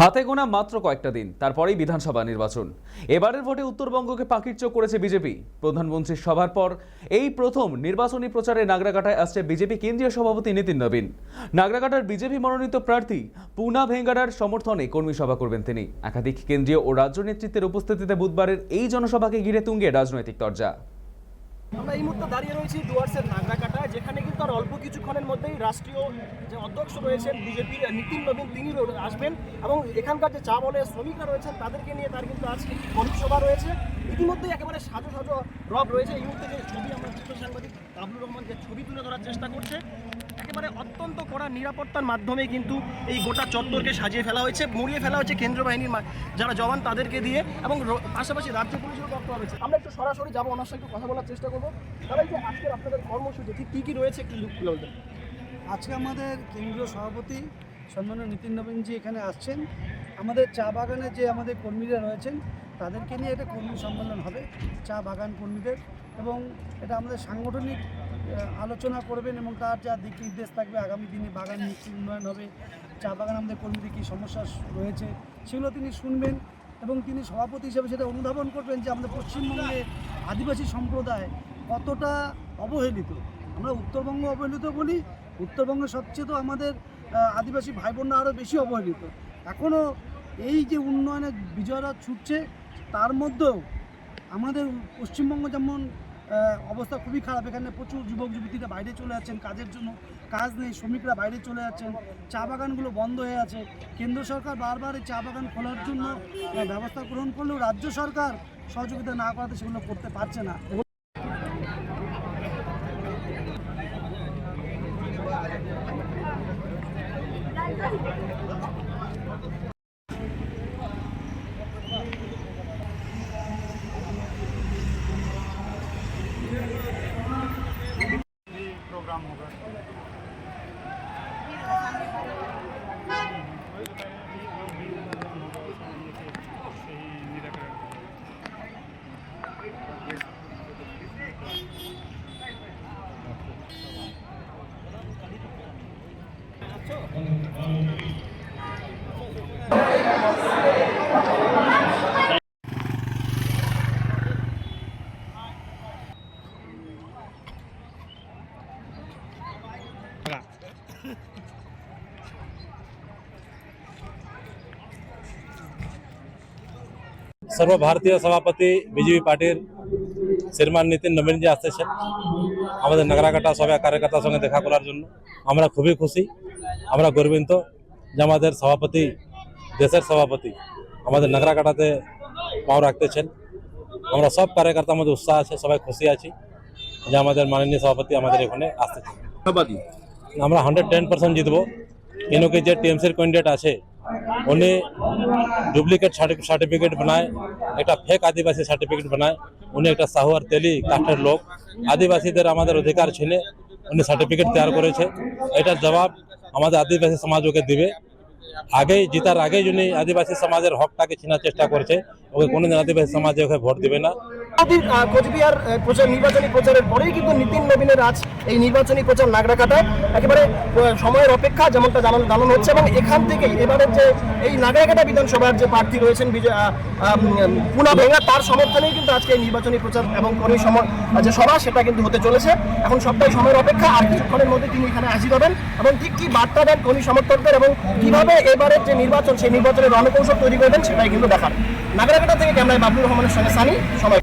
হাতে গোনা মাত্র কয়েকটা দিন, তারপরেই বিধানসভা নির্বাচন। এবারের ভোটে উত্তরবঙ্গকে পাখির চোখ করেছে বিজেপি। প্রধানমন্ত্রীর সভার পর এই প্রথম নির্বাচনী প্রচারে নাগরাকাটায় আসছে বিজেপি কেন্দ্রীয় সভাপতি নীতিন নবীন। নাগরাকাটার বিজেপি মনোনীত প্রার্থী পুনা ভেঙ্গারার সমর্থনে কর্মী সভা করবেন তিনি। একাধিক কেন্দ্রীয় ও রাজ্য নেতৃত্বের উপস্থিতিতে বুধবারের এই জনসভাকে ঘিরে তুঙ্গে রাজনৈতিক তরজা। আমরা এই মুহূর্তে দাঁড়িয়ে রয়েছি ডুয়ার্সের নাগরাকাটায়, যেখানে কিন্তু আর অল্প কিছুক্ষণের মধ্যেই রাষ্ট্রীয় যে অধ্যক্ষ রয়েছেন বিজেপির নীতিন নবীন, তিনি আসবেন এবং এখানকার যে চা বলে শ্রমিকরা রয়েছেন তাদেরকে নিয়ে তার কিন্তু আজকে কর্মী সভা রয়েছে। ইতিমধ্যেই একেবারে সাজো সাজো রব রয়েছে। এই মুহূর্তে যে ছবি আমরা চিত্র সাংবাদিক তাবলুর রহমান যে ছবি তুলে ধরার চেষ্টা করছে, একেবারে অত্যন্ত কড়া নিরাপত্তার মাধ্যমে কিন্তু এই গোটা চত্বরকে সাজিয়ে ফেলা হয়েছে, মুড়িয়ে ফেলা হয়েছে কেন্দ্র বাহিনীর যারা জওয়ান তাদেরকে দিয়ে, এবং পাশাপাশি রাজ্য পুলিশেরও তৎপর রয়েছে। আমরা একটু সরাসরি যাবো, ওনার সাথে একটু কথা বলার চেষ্টা করবো। তাহলে যে আজকের আপনাদের কর্মসূচি ঠিক কী কী রয়েছে একটু বলবেন। আজকে আমাদের কেন্দ্রীয় সভাপতি সম্মানীয় নীতিন নবীনজি এখানে আসছেন। আমাদের চা বাগানে যে আমাদের কর্মীরা রয়েছেন তাদেরকে নিয়ে একটা কর্মী সম্মেলন হবে চা বাগান কর্মীদের, এবং এটা আমাদের সাংগঠনিক আলোচনা করবেন এবং তার যা দিক নির্দেশ থাকবে আগামী দিনে বাগান নিশ্চয়ই উন্নয়ন হবে, চা বাগান আমাদের কর্মীদের কী সমস্যা রয়েছে সেগুলো তিনি শুনবেন এবং তিনি সভাপতি হিসেবে সেটা অনুধাবন করবেন যে আমাদের পশ্চিমবঙ্গে আদিবাসী সম্প্রদায় কতটা অবহেলিত। আমরা উত্তরবঙ্গ অবহেলিত বলি, উত্তরবঙ্গে সবচেয়ে তো আমাদের আদিবাসী ভাই বোনরা আরও বেশি অবহেলিত। এখনও এই যে উন্নয়নের বিজয়রা ছুটছে, তার মধ্যেও আমাদের পশ্চিমবঙ্গ যেমন অবস্থা খুবই খারাপ। এখানে প্রচুর যুবক যুবতীরা বাইরে চলে যাচ্ছেন কাজের জন্য, কাজ নেই, শ্রমিকরা বাইরে চলে যাচ্ছেন, চা বাগানগুলো বন্ধ হয়ে আছে। কেন্দ্র সরকার বারবার এই চা বাগান খোলার জন্য ব্যবস্থা গ্রহণ করলেও রাজ্য সরকার সহযোগিতা না করাতে সেগুলো করতে পারছে না। प्रोग्राम होगा। সর্বভারতীয় সভাপতি বিজেপি পার্টির শ্রীমান নীতিন নবীনজি আসতেছেন আমাদের নাগরাকাটা সবাই কার্যকর্তার সঙ্গে দেখা করার জন্য। আমরা খুবই খুশি, আমরা গর্বিত যে আমাদের সভাপতি, দেশের সভাপতি আমাদের নাগরাকাটাতে পাও রাখতেছেন। আমরা সব কার্যকর্তার মধ্যে উৎসাহ আছে, সবাই খুশি আছি যে আমাদের মাননীয় সভাপতি আমাদের এখানে আসতেছেন। আমরা 110% জিতবো, কেন কি যে টিএমসির ক্যান্ডিডেট আছে উনি ডুপ্লিকেট সার্টিফিকেট বানায়, একটা ফেক আদিবাসী সার্টিফিকেট বানায়। উনি একটা সাহু আর তেলি কাস্টের লোক, আদিবাসীদের আমাদের অধিকার ছিনে উনি সার্টিফিকেট তৈরি করেছে। এটার জবাব আমাদের আদিবাসী সমাজ ওকে দিবে। আগেই জিতার আগেই উনি আদিবাসী সমাজের হকটাকে ছিনার চেষ্টা করছে, ওকে কোনোদিন আদিবাসী সমাজে ওকে ভোট দিবে না। কোচবিহার নির্বাচনী প্রচারের পরেই কিন্তু নীতিন নবীনের আজ এই নির্বাচনী প্রচার নাগরাকাটায় একেবারে সময়ের অপেক্ষা, যেমনটা জানানো হচ্ছে। এবং এখান থেকেই এবারের যে এই নাগরাকাটা বিধানসভার যে প্রার্থী রয়েছেন পুনা ভেঙ্গা, তার সমর্থনেই কিন্তু আজকে এই নির্বাচনী প্রচার এবং কর্মী যে সভা সেটা কিন্তু হতে চলেছে। এখন সবটাই সময়ের অপেক্ষা, আর কিছুক্ষণের মধ্যে তিনি এখানে হাজির হবেন এবং ঠিক কি বার্তা দেন কর্মী সমর্থকদের এবং কিভাবে এবারের যে নির্বাচন সেই নির্বাচনের রণকৌশল তৈরি করবেন সেটাই কিন্তু দেখার। নাগরাকাটা থেকে ক্যামেরায় বাবলুর রহমানের সঙ্গে সানি, সময়।